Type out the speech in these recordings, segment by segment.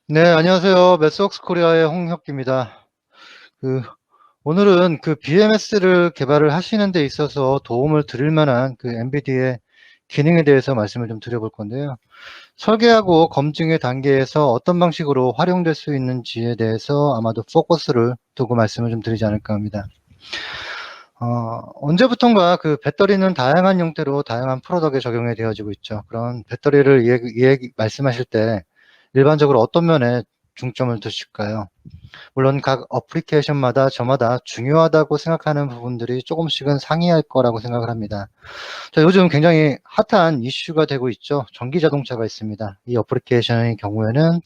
네, 안녕하세요. 매스웍스 코리아의 홍혁기입니다. 그, 오늘은 그 BMS를 개발을 하시는 데 있어서 도움을 드릴 만한 그 NVIDIA의 기능에 대해서 말씀을 좀 드려볼 건데요. 설계하고 검증의 단계에서 어떤 방식으로 활용될 수 있는지에 대해서 아마도 포커스를 두고 말씀을 좀 드리지 않을까 합니다. 언제부턴가 그 배터리는 다양한 형태로 다양한 프로덕트에 적용이 되어지고 있죠. 그런 배터리를 말씀하실 때 일반적으로 어떤 면에 중점을 두실까요? 물론 각 어플리케이션마다 저마다 중요하다고 생각하는 부분들이 조금씩은 상이할 거라고 생각을 합니다. 자, 요즘 굉장히 핫한 이슈가 되고 있죠. 전기 자동차가 있습니다. 이 어플리케이션의 경우에는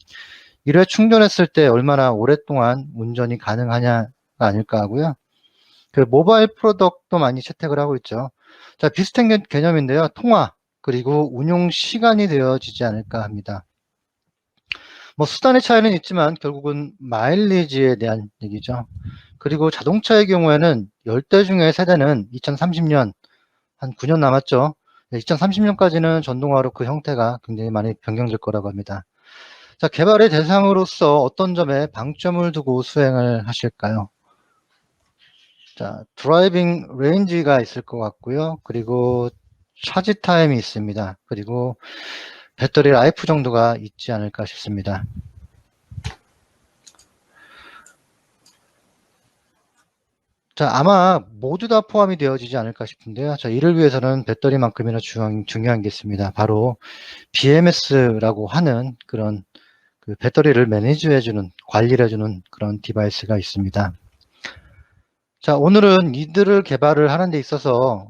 1회 충전했을 때 얼마나 오랫동안 운전이 가능하냐가 아닐까 하고요. 그 모바일 프로덕트도 많이 채택을 하고 있죠. 자, 비슷한 개념인데요. 통화, 그리고 운용 시간이 되어지지 않을까 합니다. 뭐 수단의 차이는 있지만 결국은 마일리지에 대한 얘기죠. 그리고 자동차의 경우에는 10대 중에 세대는 2030년, 한 9년 남았죠. 2030년까지는 전동화로 그 형태가 굉장히 많이 변경될 거라고 합니다. 자, 개발의 대상으로서 어떤 점에 방점을 두고 수행을 하실까요? 자, 드라이빙 레인지가 있을 것 같고요. 그리고 차지 타임이 있습니다. 그리고 배터리 라이프 정도가 있지 않을까 싶습니다. 자, 아마 모두 다 포함이 되어지지 않을까 싶은데요. 자, 이를 위해서는 배터리만큼이나 중요한 게 있습니다. 바로 BMS라고 하는 그런 그 배터리를 매니지해주는, 관리를 해주는 그런 디바이스가 있습니다. 자, 오늘은 이들을 개발을 하는 데 있어서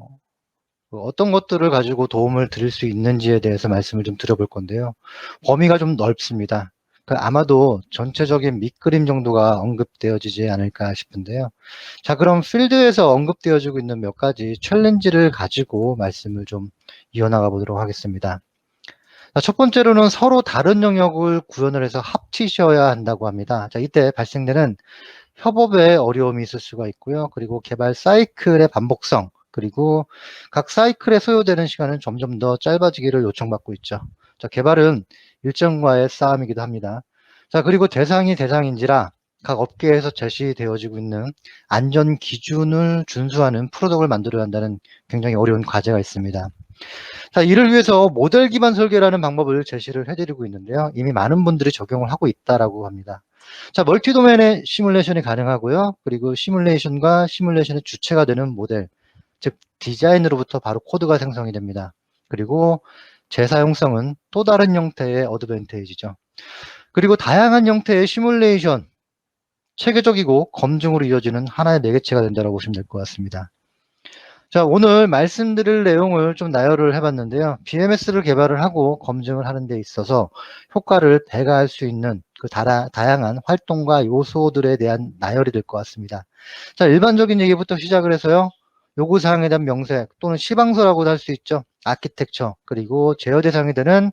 어떤 것들을 가지고 도움을 드릴 수 있는지에 대해서 말씀을 좀 드려볼 건데요. 범위가 좀 넓습니다. 아마도 전체적인 밑그림 정도가 언급되어지지 않을까 싶은데요. 자, 그럼 필드에서 언급되어지고 있는 몇 가지 챌린지를 가지고 말씀을 좀 이어나가 보도록 하겠습니다. 자, 첫 번째로는 서로 다른 영역을 구현을 해서 합치셔야 한다고 합니다. 자, 이때 발생되는 협업에 어려움이 있을 수가 있고요. 그리고 개발 사이클의 반복성, 그리고 각 사이클에 소요되는 시간은 점점 더 짧아지기를 요청받고 있죠. 자, 개발은 일정과의 싸움이기도 합니다. 자, 그리고 대상인지라 각 업계에서 제시되어지고 있는 안전 기준을 준수하는 프로덕트를 만들어야 한다는 굉장히 어려운 과제가 있습니다. 자, 이를 위해서 모델 기반 설계라는 방법을 제시를 해드리고 있는데요. 이미 많은 분들이 적용을 하고 있다라고 합니다. 자, 멀티 도메인의 시뮬레이션이 가능하고요. 그리고 시뮬레이션과 시뮬레이션의 주체가 되는 모델, 즉 디자인으로부터 바로 코드가 생성이 됩니다. 그리고 재사용성은 또 다른 형태의 어드밴테이지죠. 그리고 다양한 형태의 시뮬레이션, 체계적이고 검증으로 이어지는 하나의 매개체가 된다고 보시면 될 것 같습니다. 자, 오늘 말씀드릴 내용을 좀 나열을 해봤는데요. BMS를 개발을 하고 검증을 하는 데 있어서 효과를 배가할 수 있는 그 다양한 활동과 요소들에 대한 나열이 될 것 같습니다. 자, 일반적인 얘기부터 시작을 해서요. 요구사항에 대한 명세 또는 시방서라고도 할 수 있죠. 아키텍처, 그리고 제어 대상이 되는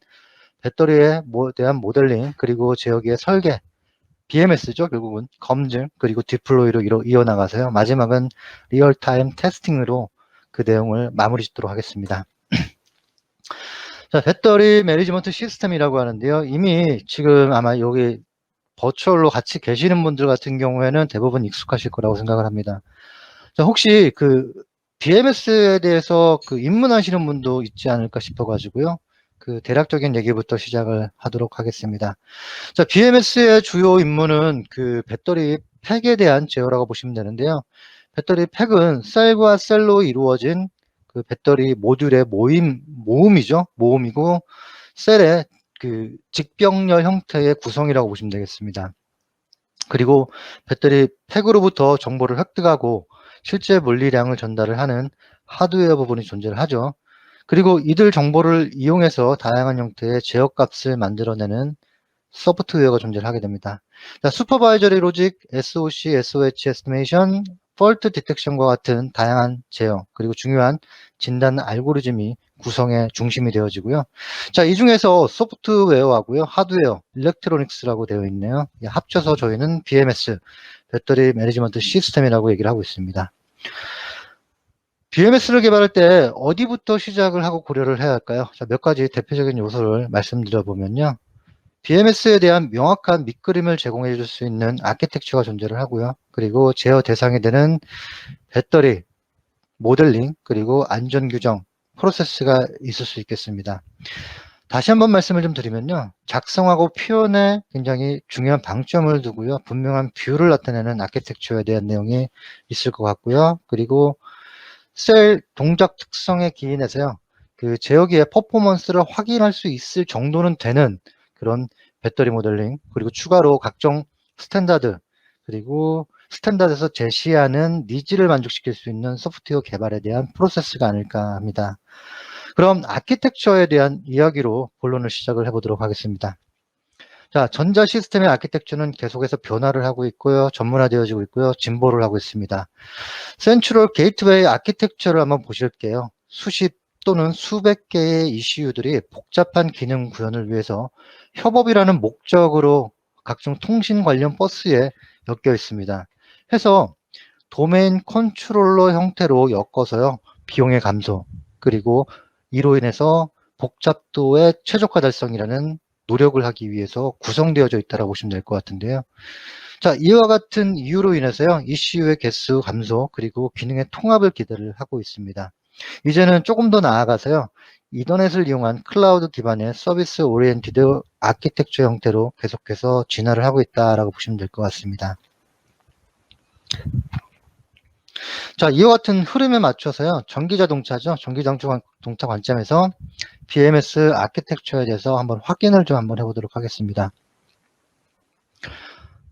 배터리에 대한 모델링, 그리고 제어기의 설계, BMS죠. 결국은 검증, 그리고 디플로이로 이어나가서요. 마지막은 리얼타임 테스팅으로 그 내용을 마무리 짓도록 하겠습니다. 자, 배터리 매니지먼트 시스템이라고 하는데요. 이미 지금 아마 여기 버추얼로 같이 계시는 분들 같은 경우에는 대부분 익숙하실 거라고 생각을 합니다. 자, 혹시 그 BMS에 대해서 그 입문하시는 분도 있지 않을까 싶어가지고요. 그 대략적인 얘기부터 시작을 하도록 하겠습니다. 자, BMS의 주요 임무는 그 배터리 팩에 대한 제어라고 보시면 되는데요. 배터리 팩은 셀과 셀로 이루어진 그 배터리 모듈의 모음이죠. 모음이고 셀의 그 직병렬 형태의 구성이라고 보시면 되겠습니다. 그리고 배터리 팩으로부터 정보를 획득하고 실제 물리량을 전달을 하는 하드웨어 부분이 존재를 하죠. 그리고 이들 정보를 이용해서 다양한 형태의 제어값을 만들어내는 소프트웨어가 존재를 하게 됩니다. 자, 슈퍼바이저리 로직, SOC, SOH 에스티메이션, 폴트 디텍션과 같은 다양한 제어, 그리고 중요한 진단 알고리즘이 구성의 중심이 되어지고요. 자, 이 중에서 소프트웨어하고요, 하드웨어, 일렉트로닉스라고 되어 있네요. 합쳐서 저희는 BMS, 배터리 매니지먼트 시스템이라고 얘기를 하고 있습니다. BMS를 개발할 때 어디부터 시작을 하고 고려를 해야 할까요? 자, 몇 가지 대표적인 요소를 말씀드려 보면요. BMS에 대한 명확한 밑그림을 제공해 줄 수 있는 아키텍처가 존재를 하고요. 그리고 제어 대상이 되는 배터리, 모델링, 그리고 안전 규정, 프로세스가 있을 수 있겠습니다. 다시 한번 말씀을 좀 드리면요. 작성하고 표현에 굉장히 중요한 방점을 두고요. 분명한 뷰를 나타내는 아키텍처에 대한 내용이 있을 것 같고요. 그리고 셀 동작 특성에 기인해서요. 그 제어기의 퍼포먼스를 확인할 수 있을 정도는 되는 그런 배터리 모델링, 그리고 추가로 각종 스탠다드, 그리고 스탠다드에서 제시하는 니즈를 만족시킬 수 있는 소프트웨어 개발에 대한 프로세스가 아닐까 합니다. 그럼 아키텍처에 대한 이야기로 본론을 시작을 해보도록 하겠습니다. 자, 전자 시스템의 아키텍처는 계속해서 변화를 하고 있고요. 전문화되어지고 있고요. 진보를 하고 있습니다. 센트럴 게이트웨이 아키텍처를 한번 보실게요. 수십 또는 수백 개의 ECU들이 복잡한 기능 구현을 위해서 협업이라는 목적으로 각종 통신 관련 버스에 엮여 있습니다. 해서 도메인 컨트롤러 형태로 엮어서요. 비용의 감소, 그리고 이로 인해서 복잡도의 최적화 달성이라는 노력을 하기 위해서 구성되어져 있다고 보시면 될 것 같은데요. 자, 이와 같은 이유로 인해서요, ECU의 개수 감소, 그리고 기능의 통합을 기대를 하고 있습니다. 이제는 조금 더 나아가서요, 이더넷을 이용한 클라우드 기반의 서비스 오리엔티드 아키텍처 형태로 계속해서 진화를 하고 있다라고 보시면 될 것 같습니다. 자, 이와 같은 흐름에 맞춰서요, 전기자동차죠. 전기자동차 관점에서 BMS 아키텍처에 대해서 한번 확인을 좀 한번 해보도록 하겠습니다.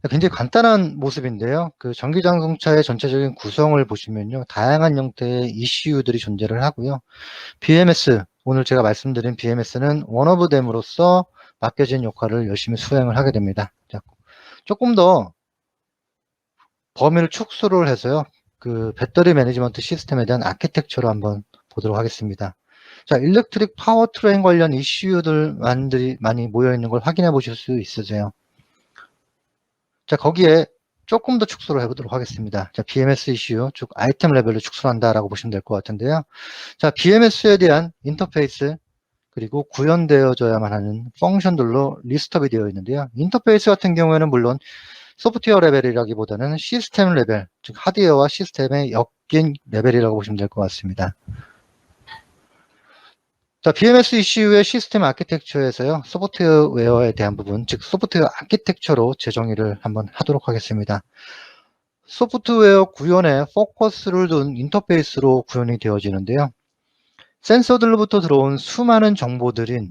굉장히 간단한 모습인데요. 그 전기자동차의 전체적인 구성을 보시면요. 다양한 형태의 ECU들이 존재를 하고요. BMS, 오늘 제가 말씀드린 BMS는 원 오브 댐으로서 맡겨진 역할을 열심히 수행을 하게 됩니다. 자, 조금 더 범위를 축소를 해서요. 그 배터리 매니지먼트 시스템에 대한 아키텍처로 한번 보도록 하겠습니다. 자, 일렉트릭 파워 트레인 관련 이슈들 많이 모여 있는 걸 확인해 보실 수 있으세요. 자, 거기에 조금 더 축소를 해보도록 하겠습니다. 자, BMS 이슈, 쭉 아이템 레벨로 축소한다라고 보시면 될 것 같은데요. 자, BMS에 대한 인터페이스, 그리고 구현되어져야만 하는 펑션들로 리스트업이 되어 있는데요. 인터페이스 같은 경우에는 물론 소프트웨어 레벨이라기보다는 시스템 레벨, 즉 하드웨어와 시스템의 엮인 레벨이라고 보시면 될 것 같습니다. 자, BMS 이슈의 시스템 아키텍처에서요, 소프트웨어에 대한 부분, 즉 소프트웨어 아키텍처로 재정의를 한번 하도록 하겠습니다. 소프트웨어 구현에 포커스를 둔 인터페이스로 구현이 되어지는데요. 센서들로부터 들어온 수많은 정보들인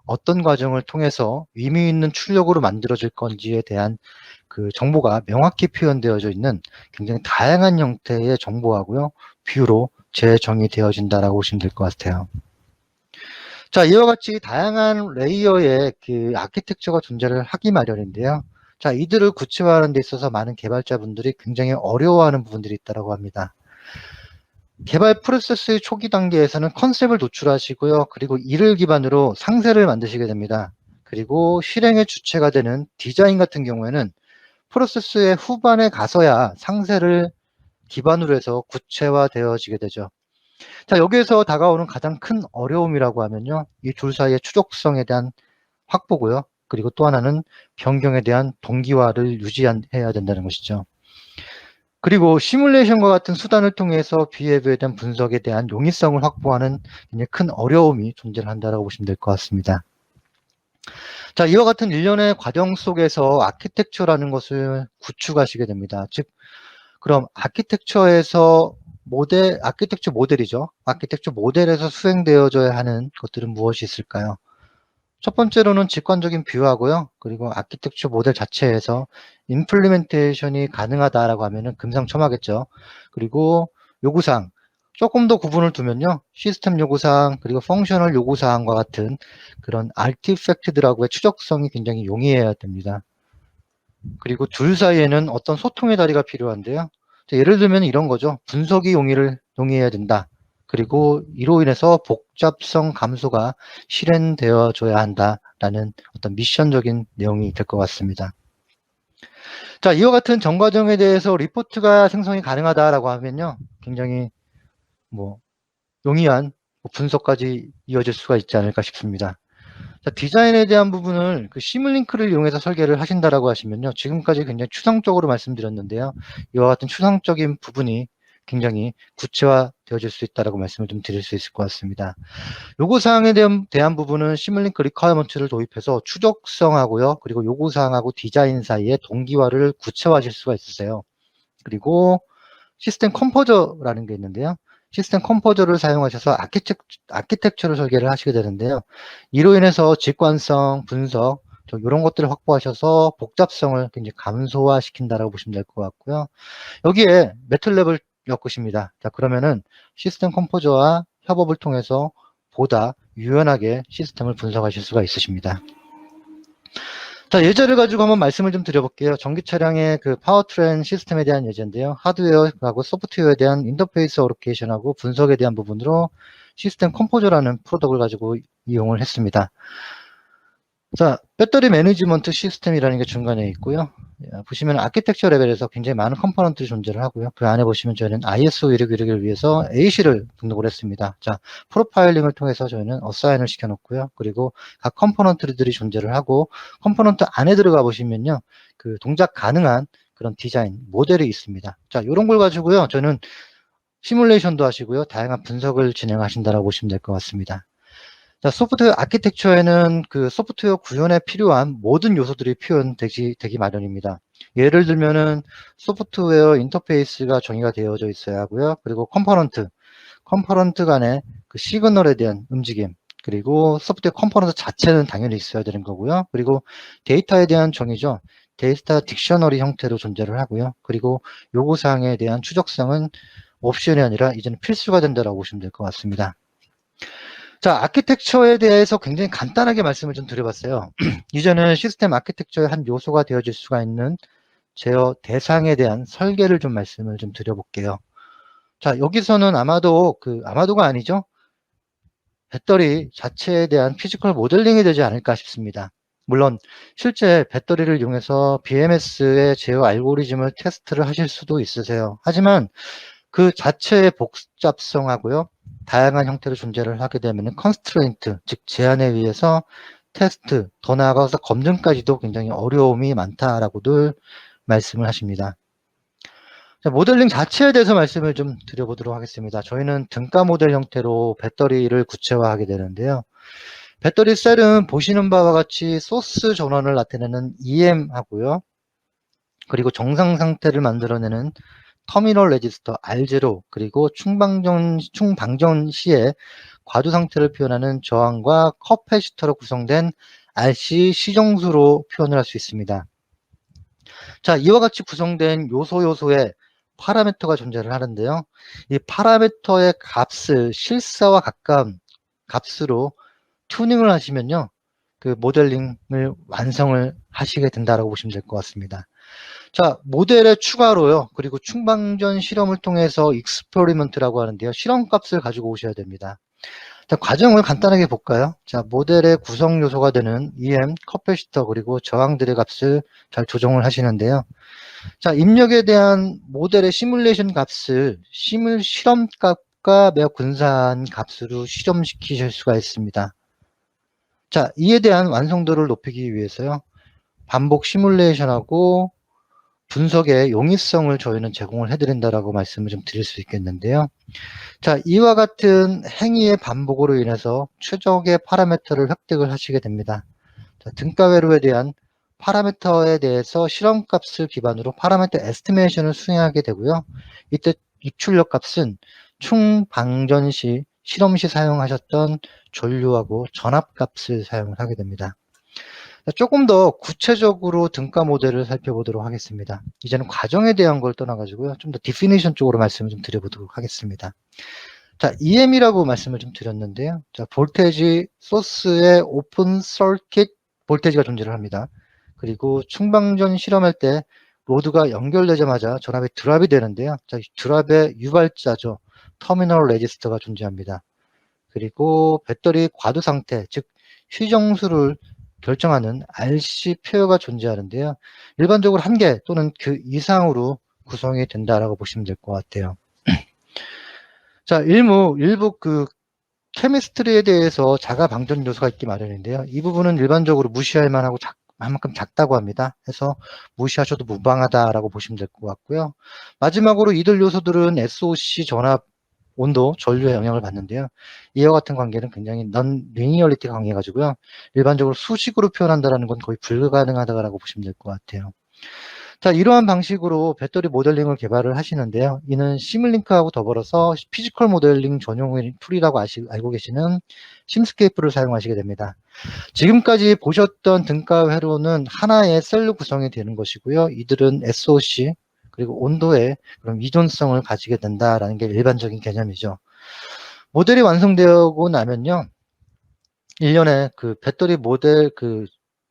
어떤 과정을 통해서 의미 있는 출력으로 만들어질 건지에 대한 그 정보가 명확히 표현되어져 있는 굉장히 다양한 형태의 정보하고요. 뷰로 재정의되어진다라고 보시면 될 것 같아요. 자, 이와 같이 다양한 레이어의 그 아키텍처가 존재를 하기 마련인데요. 자, 이들을 구체화하는 데 있어서 많은 개발자분들이 굉장히 어려워하는 부분들이 있다고 합니다. 개발 프로세스의 초기 단계에서는 컨셉을 도출하시고요. 그리고 이를 기반으로 상세를 만드시게 됩니다. 그리고 실행의 주체가 되는 디자인 같은 경우에는 프로세스의 후반에 가서야 상세를 기반으로 해서 구체화되어지게 되죠. 자, 여기에서 다가오는 가장 큰 어려움이라고 하면요. 이 둘 사이의 추적성에 대한 확보고요. 그리고 또 하나는 변경에 대한 동기화를 유지해야 된다는 것이죠. 그리고 시뮬레이션과 같은 수단을 통해서 비해부에 대한 분석에 대한 용이성을 확보하는 굉장히 큰 어려움이 존재한다고 보시면 될 것 같습니다. 자, 이와 같은 일련의 과정 속에서 아키텍처라는 것을 구축하시게 됩니다. 즉, 그럼 아키텍처에서 아키텍처 모델이죠. 아키텍처 모델에서 수행되어져야 하는 것들은 무엇이 있을까요? 첫 번째로는 직관적인 뷰하고요. 그리고 아키텍처 모델 자체에서 임플리멘테이션이 가능하다라고 하면은 금상첨화겠죠. 그리고 요구사항, 조금 더 구분을 두면요. 시스템 요구사항, 그리고 펑셔널 요구사항과 같은 그런 아티팩트들하고의 추적성이 굉장히 용이해야 됩니다. 그리고 둘 사이에는 어떤 소통의 다리가 필요한데요. 예를 들면 이런 거죠. 분석이 용이해야 된다. 그리고 이로 인해서 복잡성 감소가 실현되어줘야 한다라는 어떤 미션적인 내용이 될 것 같습니다. 자, 이와 같은 전 과정에 대해서 리포트가 생성이 가능하다라고 하면요. 굉장히 용이한 분석까지 이어질 수가 있지 않을까 싶습니다. 자, 디자인에 대한 부분을 그 시뮬링크를 이용해서 설계를 하신다라고 하시면요. 지금까지 굉장히 추상적으로 말씀드렸는데요. 이와 같은 추상적인 부분이 굉장히 구체화되어질 수 있다라고 말씀을 좀 드릴 수 있을 것 같습니다. 요구사항에 대한 부분은 시뮬링크 리퀘어먼트를 도입해서 추적성하고요. 그리고 요구사항하고 디자인 사이에 동기화를 구체화하실 수가 있으세요. 그리고 시스템 컴포저라는 게 있는데요. 시스템 컴포저를 사용하셔서 아키텍처를 설계를 하시게 되는데요. 이로 인해서 직관성, 분석, 이런 것들을 확보하셔서 복잡성을 굉장히 감소화시킨다라고 보시면 될 것 같고요. 여기에 매틀랩을 엮으십니다. 자, 그러면은 시스템 컴포저와 협업을 통해서 보다 유연하게 시스템을 분석하실 수가 있으십니다. 자, 예제를 가지고 한번 말씀을 좀 드려볼게요. 전기 차량의 그 파워트레인 시스템에 대한 예제인데요. 하드웨어하고 소프트웨어에 대한 인터페이스 어로케이션하고 분석에 대한 부분으로 시스템 컴포저라는 프로덕트를 가지고 이용을 했습니다. 자, 배터리 매니지먼트 시스템이라는 게 중간에 있고요. 보시면 아키텍처 레벨에서 굉장히 많은 컴포넌트들이 존재를 하고요. 그 안에 보시면 저희는 ISO 169를 위해서 AC를 등록을 했습니다. 자, 프로파일링을 통해서 저희는 어사인을 시켜놓고요. 그리고 각 컴포넌트들이 존재를 하고 컴포넌트 안에 들어가 보시면요. 그 동작 가능한 그런 디자인, 모델이 있습니다. 자, 이런 걸 가지고요. 저는 시뮬레이션도 하시고요. 다양한 분석을 진행하신다라고 보시면 될 것 같습니다. 자, 소프트웨어 아키텍처에는 그 소프트웨어 구현에 필요한 모든 요소들이 표현되기 마련입니다. 예를 들면은 소프트웨어 인터페이스가 정의가 되어져 있어야 하고요. 그리고 컴포넌트 간의 그 시그널에 대한 움직임, 그리고 소프트웨어 컴포넌트 자체는 당연히 있어야 되는 거고요. 그리고 데이터에 대한 정의죠. 데이터 딕셔너리 형태로 존재를 하고요. 그리고 요구사항에 대한 추적성은 옵션이 아니라 이제는 필수가 된다라고 보시면 될 것 같습니다. 자, 아키텍처에 대해서 굉장히 간단하게 말씀을 좀 드려봤어요. 이제는 시스템 아키텍처의 한 요소가 되어질 수가 있는 제어 대상에 대한 설계를 좀 말씀을 좀 드려볼게요. 자, 여기서는 아마도가 아니죠. 배터리 자체에 대한 피지컬 모델링이 되지 않을까 싶습니다. 물론 실제 배터리를 이용해서 BMS의 제어 알고리즘을 테스트를 하실 수도 있으세요. 하지만 그 자체의 복잡성하고요. 다양한 형태로 존재를 하게 되면 컨스트레인트, 즉 제한에 의해서 테스트, 더 나아가서 검증까지도 굉장히 어려움이 많다라고들 말씀을 하십니다. 자, 모델링 자체에 대해서 말씀을 좀 드려보도록 하겠습니다. 저희는 등가 모델 형태로 배터리를 구체화하게 되는데요. 배터리 셀은 보시는 바와 같이 소스 전원을 나타내는 EM하고요. 그리고 정상 상태를 만들어내는 터미널 레지스터 R0, 그리고 충방전 시에 과도 상태를 표현하는 저항과 커패시터로 구성된 RC 시정수로 표현을 할 수 있습니다. 자, 이와 같이 구성된 요소의 파라미터가 존재를 하는데요. 이 파라미터의 값을 실사와 가까운 값으로 튜닝을 하시면요. 그 모델링을 완성을 하시게 된다라고 보시면 될 것 같습니다. 자, 모델에 추가로요. 그리고 충방전 실험을 통해서 익스퍼리먼트라고 하는데요. 실험값을 가지고 오셔야 됩니다. 자, 과정을 간단하게 볼까요? 자, 모델의 구성 요소가 되는 EM, 커패시터, 그리고 저항들의 값을 잘 조정을 하시는데요. 자, 입력에 대한 모델의 시뮬레이션 값을 실험값과 매우 근사한 값으로 실험시키실 수가 있습니다. 자, 이에 대한 완성도를 높이기 위해서요. 반복 시뮬레이션하고 분석의 용이성을 저희는 제공을 해드린다라고 말씀을 좀 드릴 수 있겠는데요. 자, 이와 같은 행위의 반복으로 인해서 최적의 파라미터를 획득을 하시게 됩니다. 자, 등가회로에 대한 파라미터에 대해서 실험값을 기반으로 파라미터 에스티메이션을 수행하게 되고요. 이때 입출력 값은 충방전 시 실험 시 사용하셨던 전류하고 전압값을 사용을 하게 됩니다. 조금 더 구체적으로 등가 모델을 살펴보도록 하겠습니다. 이제는 과정에 대한 걸 떠나가지고요. 좀 더 디피니션 쪽으로 말씀을 좀 드려보도록 하겠습니다. 자, EM이라고 말씀을 좀 드렸는데요. 자, 볼테지 소스의 오픈 서킷 볼테지가 존재를 합니다. 그리고 충방전 실험할 때 로드가 연결되자마자 전압이 드랍이 되는데요. 자, 드랍의 유발자죠. 터미널 레지스터가 존재합니다. 그리고 배터리 과도 상태, 즉 휴정수를 결정하는 RC 표어가 존재하는데요. 일반적으로 1개 또는 그 이상으로 구성이 된다라고 보시면 될 것 같아요. 자, 일부 케미스트리에 대해서 자가 방전 요소가 있기 마련인데요. 이 부분은 일반적으로 무시할 만하고 만큼 작다고 합니다. 해서 무시하셔도 무방하다라고 보시면 될 것 같고요. 마지막으로 이들 요소들은 SOC 전압, 온도, 전류에 영향을 받는데요. 이와 같은 관계는 굉장히 넌 리니어리티가 강해가지고요. 일반적으로 수식으로 표현한다는 건 거의 불가능하다고 보시면 될 것 같아요. 자, 이러한 방식으로 배터리 모델링을 개발을 하시는데요. 이는 시뮬링크하고 더불어서 피지컬 모델링 전용 툴이라고 알고 계시는 심스케이프를 사용하시게 됩니다. 지금까지 보셨던 등가 회로는 하나의 셀로 구성이 되는 것이고요. 이들은 SOC 그리고 온도에 그런 위존성을 가지게 된다라는 게 일반적인 개념이죠. 모델이 완성되고 나면요. 1년에 그 배터리 모델 그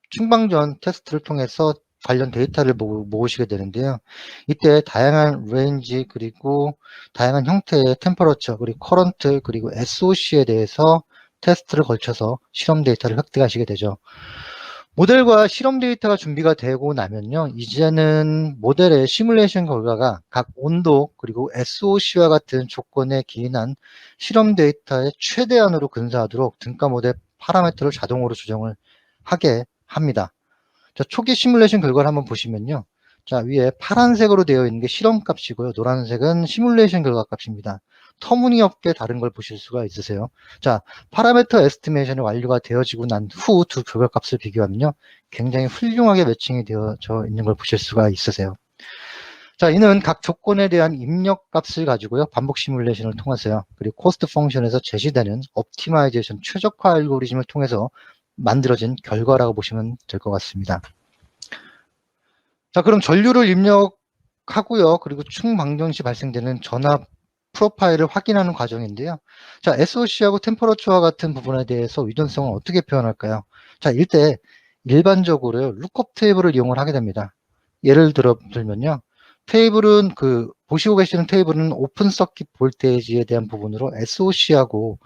충방전 테스트를 통해서 관련 데이터를 모으시게 되는데요. 이때 다양한 레인지 그리고 다양한 형태의 템퍼러처 그리고 커런트 그리고 SOC에 대해서 테스트를 걸쳐서 실험 데이터를 획득하시게 되죠. 모델과 실험 데이터가 준비가 되고 나면요. 이제는 모델의 시뮬레이션 결과가 각 온도 그리고 SOC와 같은 조건에 기인한 실험 데이터의 최대한으로 근사하도록 등가 모델 파라미터를 자동으로 조정을 하게 합니다. 자, 초기 시뮬레이션 결과를 한번 보시면요. 자, 위에 파란색으로 되어 있는 게 실험 값이고요. 노란색은 시뮬레이션 결과 값입니다. 터무니없게 다른 걸 보실 수가 있으세요. 자, 파라미터 에스티메이션이 완료가 되어지고 난 후 두 결과 값을 비교하면요. 굉장히 훌륭하게 매칭이 되어져 있는 걸 보실 수가 있으세요. 자, 이는 각 조건에 대한 입력 값을 가지고요. 반복 시뮬레이션을 통해서요. 그리고 코스트 펑션에서 제시되는 옵티마이제이션 최적화 알고리즘을 통해서 만들어진 결과라고 보시면 될 것 같습니다. 자, 그럼 전류를 입력하고요. 그리고 충방전 시 발생되는 전압 프로파일을 확인하는 과정인데요. 자, SOC하고 템퍼러처와 같은 부분에 대해서 위존성을 어떻게 표현할까요? 자, 일반적으로요. 룩업 테이블을 이용을 하게 됩니다. 예를 들면요. 테이블은 보시고 계시는 테이블은 오픈 서킷 볼테이지에 대한 부분으로 SOC하고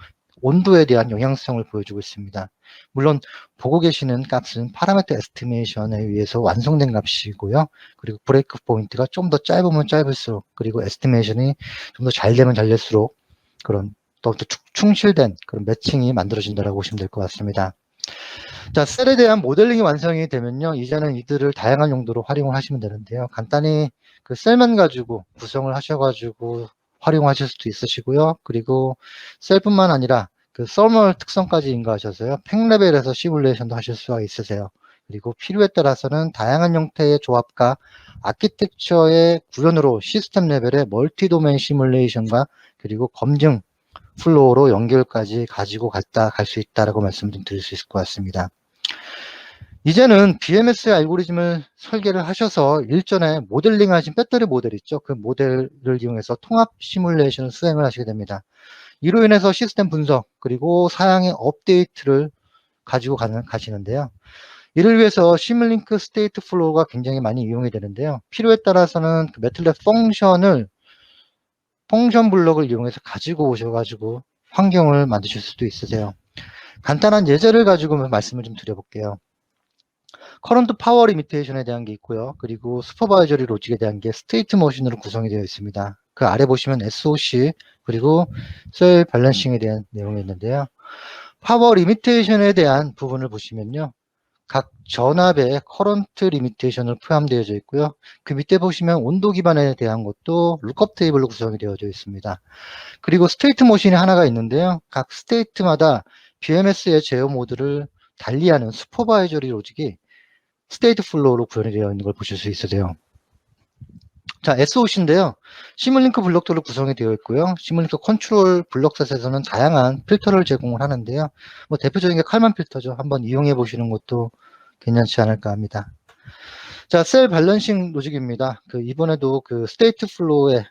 온도에 대한 영향성을 보여주고 있습니다. 물론 보고 계시는 값은 파라미터 에스티메이션에 의해서 완성된 값이고요. 그리고 브레이크 포인트가 좀 더 짧으면 짧을수록 그리고 에스티메이션이 좀 더 잘 되면 잘 될수록 그런 더 충실된 그런 매칭이 만들어진다고 보시면 될 것 같습니다. 자, 셀에 대한 모델링이 완성이 되면요. 이제는 이들을 다양한 용도로 활용을 하시면 되는데요. 간단히 그 셀만 가지고 구성을 하셔가지고 활용하실 수도 있으시고요. 그리고 셀뿐만 아니라 그 서멀 특성까지 인가하셔서요. 팩 레벨에서 시뮬레이션도 하실 수가 있으세요. 그리고 필요에 따라서는 다양한 형태의 조합과 아키텍처의 구현으로 시스템 레벨의 멀티 도메인 시뮬레이션과 그리고 검증 플로우로 연결까지 가지고 갈 수 있다라고 말씀 좀 드릴 수 있을 것 같습니다. 이제는 BMS 알고리즘을 설계를 하셔서 일전에 모델링 하신 배터리 모델 있죠. 그 모델을 이용해서 통합 시뮬레이션을 수행을 하시게 됩니다. 이로 인해서 시스템 분석 그리고 사양의 업데이트를 가지고 가시는데요. 이를 위해서 시뮬링크 스테이트 플로우가 굉장히 많이 이용이 되는데요. 필요에 따라서는 그 매틀랩 펑션 블럭을 이용해서 가지고 오셔가지고 환경을 만드실 수도 있으세요. 간단한 예제를 가지고 말씀을 좀 드려볼게요. 커런트 파워 리미테이션에 대한 게 있고요. 그리고 슈퍼바이저리 로직에 대한 게 스테이트 머신으로 구성이 되어 있습니다. 그 아래 보시면 SOC 그리고 셀 밸런싱에 대한 내용이 있는데요. 파워 리미테이션에 대한 부분을 보시면요. 각 전압의 커런트 리미테이션을 포함되어져 있고요. 그 밑에 보시면 온도 기반에 대한 것도 룩업 테이블로 구성이 되어져 있습니다. 그리고 스테이트 머신이 하나가 있는데요. 각 스테이트마다 BMS의 제어 모드를 달리하는 슈퍼바이저리 로직이 스테이트 플로우로 구현이 되어 있는 걸 보실 수 있으세요. 자, SOC인데요. 시뮬링크 블록들로 구성이 되어 있고요. 시뮬링크 컨트롤 블록셋에서는 다양한 필터를 제공을 하는데요. 뭐 대표적인 게 칼만 필터죠. 한번 이용해 보시는 것도 괜찮지 않을까 합니다. 자, 셀 밸런싱 로직입니다. 이번에도 스테이트 플로우를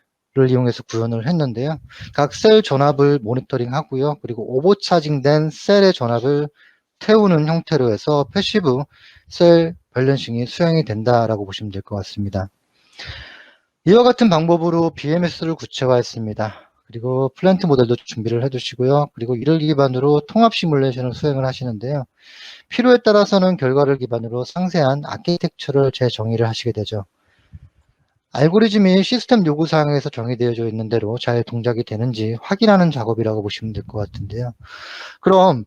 이용해서 구현을 했는데요. 각 셀 전압을 모니터링 하고요. 그리고 오버차징된 셀의 전압을 태우는 형태로 해서 패시브 셀 밸런싱이 수행이 된다라고 보시면 될 것 같습니다. 이와 같은 방법으로 BMS를 구체화했습니다. 그리고 플랜트 모델도 준비를 해두시고요. 그리고 이를 기반으로 통합 시뮬레이션을 수행을 하시는데요. 필요에 따라서는 결과를 기반으로 상세한 아키텍처를 재정의를 하시게 되죠. 알고리즘이 시스템 요구사항에서 정의되어져 있는 대로 잘 동작이 되는지 확인하는 작업이라고 보시면 될 것 같은데요. 그럼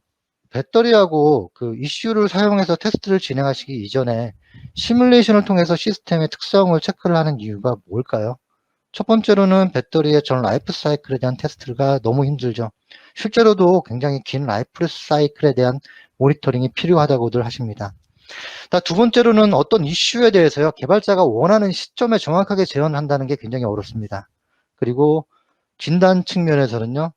배터리하고 그 이슈를 사용해서 테스트를 진행하시기 이전에 시뮬레이션을 통해서 시스템의 특성을 체크를 하는 이유가 뭘까요? 첫 번째로는 배터리의 전 라이프 사이클에 대한 테스트가 너무 힘들죠. 실제로도 굉장히 긴 라이프 사이클에 대한 모니터링이 필요하다고들 하십니다. 두 번째로는 어떤 이슈에 대해서요, 개발자가 원하는 시점에 정확하게 재현한다는 게 굉장히 어렵습니다. 그리고 진단 측면에서는요,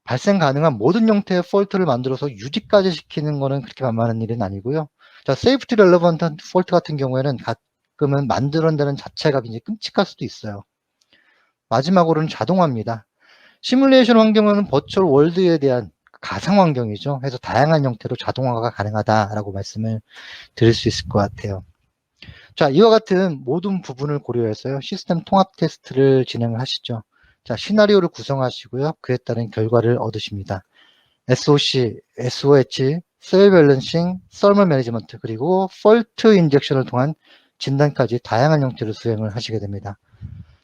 발생 가능한 모든 형태의 폴트를 만들어서 유지까지 시키는 거는 그렇게 만만한 일은 아니고요. 자, 세이프티 렐러번트 폴트 같은 경우에는 가끔은 만들어낸다는 자체가 굉장히 끔찍할 수도 있어요. 마지막으로는 자동화입니다. 시뮬레이션 환경은 버추얼 월드에 대한 가상 환경이죠. 그래서 다양한 형태로 자동화가 가능하다라고 말씀을 드릴 수 있을 것 같아요. 자, 이와 같은 모든 부분을 고려해서요, 시스템 통합 테스트를 진행을 하시죠. 자, 시나리오를 구성하시고요, 그에 따른 결과를 얻으십니다. SOC, SOH, 셀 밸런싱, 서멀 매니지먼트, 그리고 폴트 인젝션을 통한 진단까지 다양한 형태로 수행을 하시게 됩니다.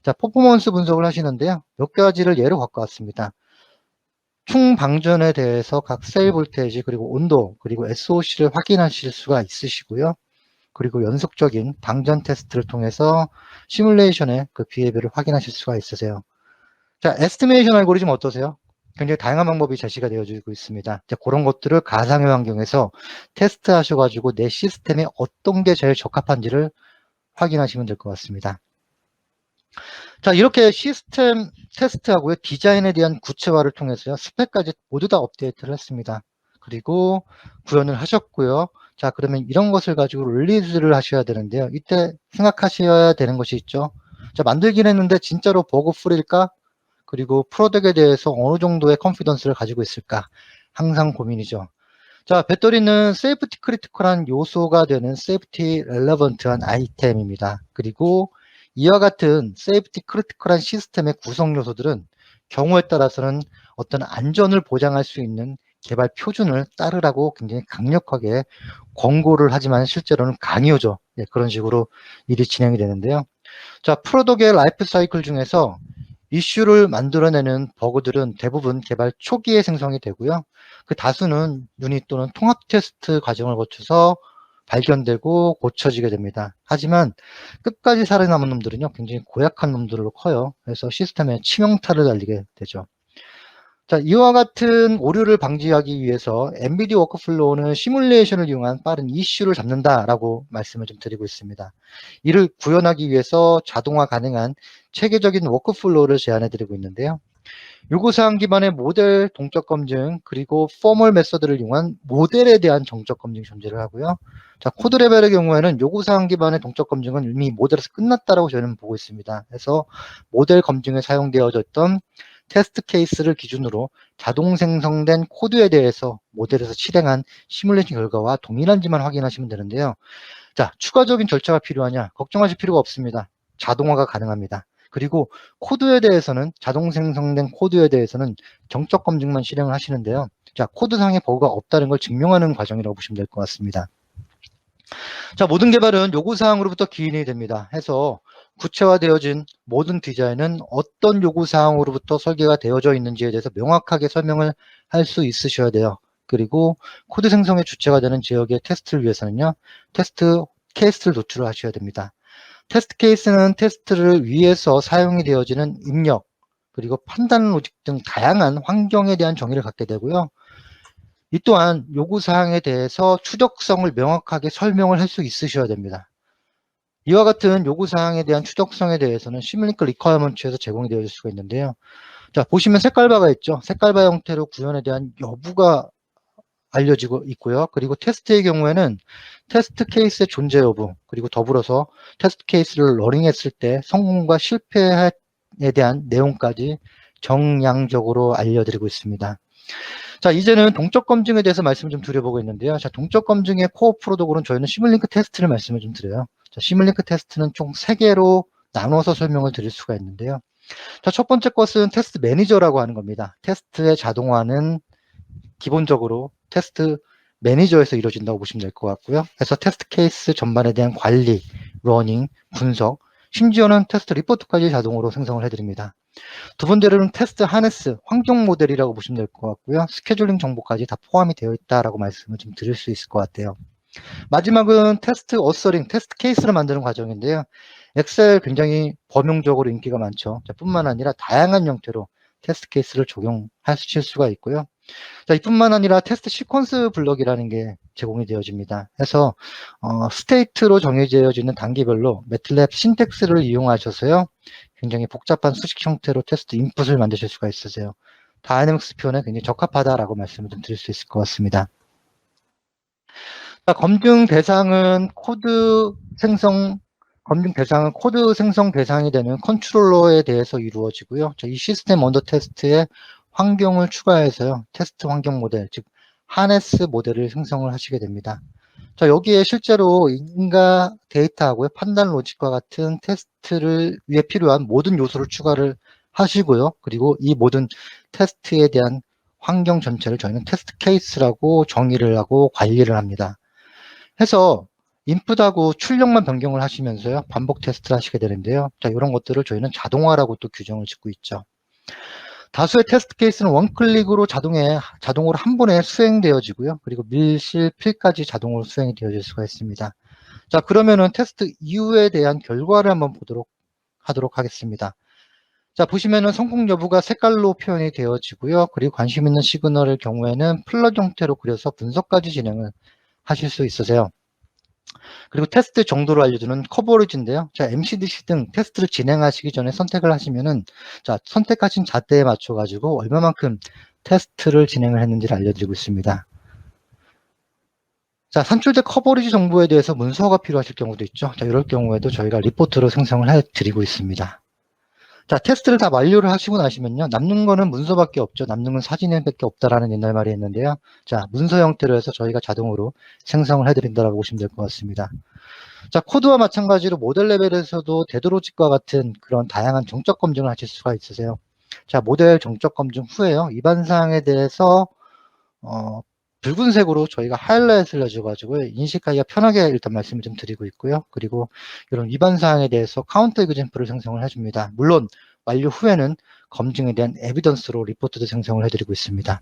자, 퍼포먼스 분석을 하시는데요, 몇 가지를 예로 갖고 왔습니다. 총 방전에 대해서 각 셀 볼테이지, 그리고 온도, 그리고 SOC를 확인하실 수가 있으시고요. 그리고 연속적인 방전 테스트를 통해서 시뮬레이션의 그 비해비를 확인하실 수가 있으세요. 자, 에스티메이션 알고리즘 어떠세요? 굉장히 다양한 방법이 제시가 되어지고 있습니다. 이제 그런 것들을 가상의 환경에서 테스트 하셔가지고 내 시스템에 어떤 게 제일 적합한지를 확인하시면 될 것 같습니다. 자, 이렇게 시스템 테스트하고요, 디자인에 대한 구체화를 통해서요, 스펙까지 모두 다 업데이트를 했습니다. 그리고 구현을 하셨고요. 자, 그러면 이런 것을 가지고 릴리즈를 하셔야 되는데요. 이때 생각하셔야 되는 것이 있죠. 자, 만들긴 했는데 진짜로 버그 프리일까? 그리고 프로덕에 대해서 어느 정도의 컨피던스를 가지고 있을까? 항상 고민이죠. 자, 배터리는 세이프티 크리티컬한 요소가 되는 세이프티 렐러번트한 아이템입니다. 그리고 이와 같은 세이프티 크리티컬한 시스템의 구성 요소들은 경우에 따라서는 어떤 안전을 보장할 수 있는 개발 표준을 따르라고 굉장히 강력하게 권고를 하지만 실제로는 강요죠. 네, 그런 식으로 일이 진행이 되는데요. 자, 프로덕의 라이프 사이클 중에서 이슈를 만들어내는 버그들은 대부분 개발 초기에 생성이 되고요. 그 다수는 유닛 또는 통합 테스트 과정을 거쳐서 발견되고 고쳐지게 됩니다. 하지만 끝까지 살아남은 놈들은요, 굉장히 고약한 놈들로 커요. 그래서 시스템에 치명타를 달리게 되죠. 자, 이와 같은 오류를 방지하기 위해서 엔비디아 워크플로우는 시뮬레이션을 이용한 빠른 이슈를 잡는다라고 말씀을 좀 드리고 있습니다. 이를 구현하기 위해서 자동화 가능한 체계적인 워크플로우를 제안해 드리고 있는데요. 요구사항 기반의 모델 동적 검증, 그리고 포멀 메서드를 이용한 모델에 대한 정적 검증이 존재를 하고요. 자, 코드 레벨의 경우에는 요구사항 기반의 동적 검증은 이미 모델에서 끝났다라고 저는 보고 있습니다. 그래서 모델 검증에 사용되어졌던 테스트 케이스를 기준으로 자동 생성된 코드에 대해서 모델에서 실행한 시뮬레이션 결과와 동일한지만 확인하시면 되는데요. 자, 추가적인 절차가 필요하냐? 걱정하실 필요가 없습니다. 자동화가 가능합니다. 그리고 코드에 대해서는, 자동 생성된 코드에 대해서는 정적 검증만 실행을 하시는데요. 자, 코드상의 버그가 없다는 걸 증명하는 과정이라고 보시면 될 것 같습니다. 자, 모든 개발은 요구사항으로부터 기인이 됩니다. 해서 구체화되어진 모든 디자인은 어떤 요구사항으로부터 설계가 되어져 있는지에 대해서 명확하게 설명을 할 수 있으셔야 돼요. 그리고 코드 생성의 주체가 되는 지역의 테스트를 위해서는요, 테스트 케이스를 노출을 하셔야 됩니다. 테스트 케이스는 테스트를 위해서 사용이 되어지는 입력, 그리고 판단 로직 등 다양한 환경에 대한 정의를 갖게 되고요. 이 또한 요구사항에 대해서 추적성을 명확하게 설명을 할 수 있으셔야 됩니다. 이와 같은 요구사항에 대한 추적성에 대해서는 시뮬링크 리퀘어먼트에서 제공이 되어질 수가 있는데요. 자, 보시면 색깔바가 있죠. 색깔바 형태로 구현에 대한 여부가 알려지고 있고요. 그리고 테스트의 경우에는 테스트 케이스의 존재 여부, 그리고 더불어서 테스트 케이스를 러닝했을 때 성공과 실패에 대한 내용까지 정량적으로 알려드리고 있습니다. 자, 이제는 동적 검증에 대해서 말씀을 좀 드려보고 있는데요. 자, 동적 검증의 코어 프로덕으로는 저희는 시뮬링크 테스트를 말씀을 좀 드려요. 자, 시뮬링크 테스트는 총 3개로 나눠서 설명을 드릴 수가 있는데요. 자, 첫 번째 것은 테스트 매니저라고 하는 겁니다. 테스트의 자동화는 기본적으로 테스트 매니저에서 이루어진다고 보시면 될 것 같고요. 그래서 테스트 케이스 전반에 대한 관리, 러닝, 분석, 심지어는 테스트 리포트까지 자동으로 생성을 해드립니다. 두 번째로는 테스트 하네스, 환경 모델이라고 보시면 될 것 같고요. 스케줄링 정보까지 다 포함이 되어 있다라고 말씀을 좀 드릴 수 있을 것 같아요. 마지막은 테스트 어서링, 테스트 케이스를 만드는 과정인데요. 엑셀 굉장히 범용적으로 인기가 많죠. 뿐만 아니라 다양한 형태로 테스트 케이스를 적용하실 수가 있고요. 자, 이뿐만 아니라 테스트 시퀀스 블럭이라는 게 제공이 되어집니다. 해서 스테이트로 정해져지는 단계별로 매틀랩 신텍스를 이용하셔서요. 굉장히 복잡한 수식 형태로 테스트 인풋을 만드실 수가 있으세요. 다이내믹스 표현에 굉장히 적합하다라고 말씀을 좀 드릴 수 있을 것 같습니다. 자, 검증 대상은 코드 생성 대상이 되는 컨트롤러에 대해서 이루어지고요. 자, 이 시스템 언더 테스트에 환경을 추가해서요. 테스트 환경 모델, 즉 하네스 모델을 생성을 하시게 됩니다. 자, 여기에 실제로 인가 데이터하고요. 판단 로직과 같은 테스트를 위해 필요한 모든 요소를 추가를 하시고요. 그리고 이 모든 테스트에 대한 환경 전체를 저희는 테스트 케이스라고 정의를 하고 관리를 합니다. 해서 인풋하고 출력만 변경을 하시면서요. 반복 테스트를 하시게 되는데요. 자, 이런 것들을 저희는 자동화라고 또 규정을 짓고 있죠. 다수의 테스트 케이스는 원클릭으로 자동으로 한 번에 수행되어지고요. 그리고 밀실 필까지 자동으로 수행이 되어질 수가 있습니다. 자, 그러면은 테스트 이후에 대한 결과를 한번 보도록 하도록 하겠습니다. 자, 보시면은 성공 여부가 색깔로 표현이 되어지고요. 그리고 관심 있는 시그널의 경우에는 플럿 형태로 그려서 분석까지 진행을 하실 수 있으세요. 그리고 테스트 정도를 알려주는 커버리지인데요. 자, MCDC 등 테스트를 진행하시기 전에 선택을 하시면은, 자, 선택하신 잣대에 맞춰가지고 얼마만큼 테스트를 진행을 했는지를 알려드리고 있습니다. 자, 산출된 커버리지 정보에 대해서 문서가 필요하실 경우도 있죠. 자, 이럴 경우에도 저희가 리포트로 생성을 해드리고 있습니다. 자, 테스트를 다 완료를 하시고 나시면요. 남는 거는 문서밖에 없죠. 남는 건 사진밖에 없다라는 옛날 말이 있는데요. 자, 문서 형태로 해서 저희가 자동으로 생성을 해드린다라고 보시면 될 것 같습니다. 자, 코드와 마찬가지로 모델 레벨에서도 데드로직과 같은 그런 다양한 정적 검증을 하실 수가 있으세요. 자, 모델 정적 검증 후에요. 위반 사항에 대해서 붉은색으로 저희가 하이라이트를 해줘가지고 인식하기가 편하게 일단 말씀을 좀 드리고 있고요. 그리고 이런 위반 사항에 대해서 카운터 에그젬플을 생성을 해줍니다. 물론 완료 후에는 검증에 대한 에비던스로 리포트도 생성을 해드리고 있습니다.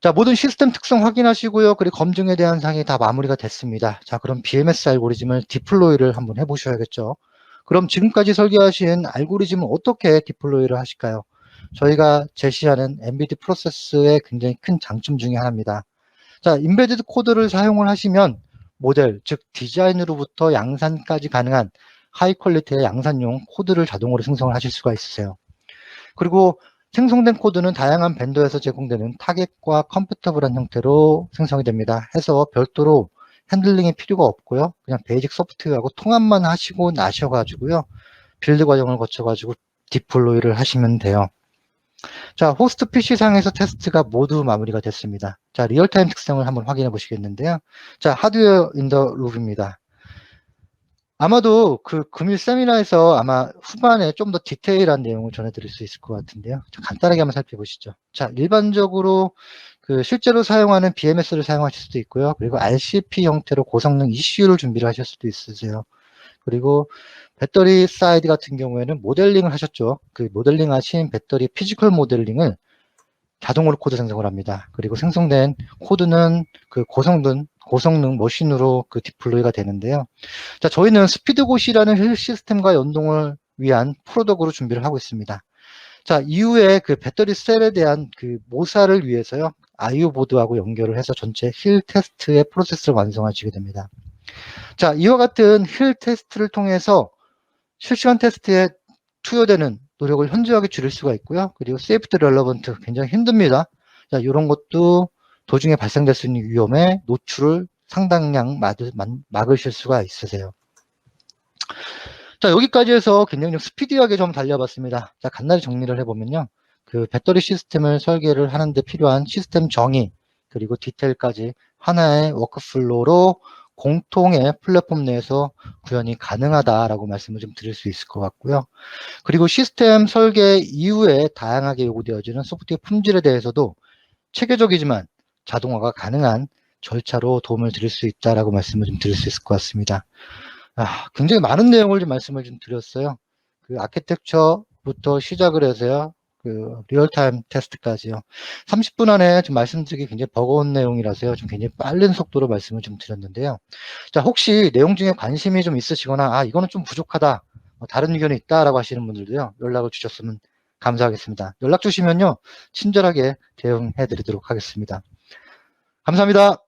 자, 모든 시스템 특성 확인하시고요. 그리고 검증에 대한 사항이 다 마무리가 됐습니다. 자, 그럼 BMS 알고리즘을 디플로이를 한번 해보셔야겠죠. 그럼 지금까지 설계하신 알고리즘을 어떻게 디플로이를 하실까요? 저희가 제시하는 엔비디 프로세스의 굉장히 큰 장점 중에 하나입니다. 자, 인베디드 코드를 사용을 하시면 모델, 즉 디자인으로부터 양산까지 가능한 하이 퀄리티의 양산용 코드를 자동으로 생성을 하실 수가 있으세요. 그리고 생성된 코드는 다양한 벤더에서 제공되는 타겟과 컴패터블한 형태로 생성이 됩니다. 해서 별도로 핸들링이 필요가 없고요. 그냥 베이직 소프트웨어하고 통합만 하시고 나셔가지고요. 빌드 과정을 거쳐가지고 디플로이를 하시면 돼요. 자, 호스트 PC상에서 테스트가 모두 마무리가 됐습니다. 자, 리얼타임 특성을 한번 확인해 보시겠는데요. 자, 하드웨어 인더 룩입니다. 아마도 그 금일 세미나에서 아마 후반에 좀 더 디테일한 내용을 전해드릴 수 있을 것 같은데요. 간단하게 한번 살펴보시죠. 자, 일반적으로 그 실제로 사용하는 BMS를 사용하실 수도 있고요. 그리고 RCP 형태로 고성능 ECU를 준비를 하실 수도 있으세요. 그리고 배터리 사이드 같은 경우에는 모델링을 하셨죠. 그 모델링 하신 배터리 피지컬 모델링을 자동으로 코드 생성을 합니다. 그리고 생성된 코드는 그 고성능 머신으로 그 디플로이가 되는데요. 자, 저희는 스피드고시라는 힐 시스템과 연동을 위한 프로덕으로 준비를 하고 있습니다. 자, 이후에 그 배터리 셀에 대한 그 모사를 위해서요. IO 보드하고 연결을 해서 전체 힐 테스트의 프로세스를 완성하시게 됩니다. 자, 이와 같은 힐 테스트를 통해서 실시간 테스트에 투여되는 노력을 현저하게 줄일 수가 있고요. 그리고 세이프트 렐러번트 굉장히 힘듭니다. 자, 이런 것도 도중에 발생될 수 있는 위험에 노출을 상당량 막으실 수가 있으세요. 자, 여기까지 해서 굉장히 좀 스피디하게 좀 달려봤습니다. 자, 간단히 정리를 해보면요. 그 배터리 시스템을 설계를 하는데 필요한 시스템 정의, 그리고 디테일까지 하나의 워크플로우로 공통의 플랫폼 내에서 구현이 가능하다라고 말씀을 좀 드릴 수 있을 것 같고요. 그리고 시스템 설계 이후에 다양하게 요구되어지는 소프트웨어 품질에 대해서도 체계적이지만 자동화가 가능한 절차로 도움을 드릴 수 있다라고 말씀을 좀 드릴 수 있을 것 같습니다. 굉장히 많은 내용을 좀 말씀을 좀 드렸어요. 그 아키텍처부터 시작을 해서요. 그 리얼타임 테스트까지요. 30분 안에 좀 말씀드리기 굉장히 버거운 내용이라서요. 좀 굉장히 빠른 속도로 말씀을 좀 드렸는데요. 자, 혹시 내용 중에 관심이 좀 있으시거나, 이거는 좀 부족하다, 다른 의견이 있다라고 하시는 분들도요, 연락을 주셨으면 감사하겠습니다. 연락 주시면요, 친절하게 대응해 드리도록 하겠습니다. 감사합니다.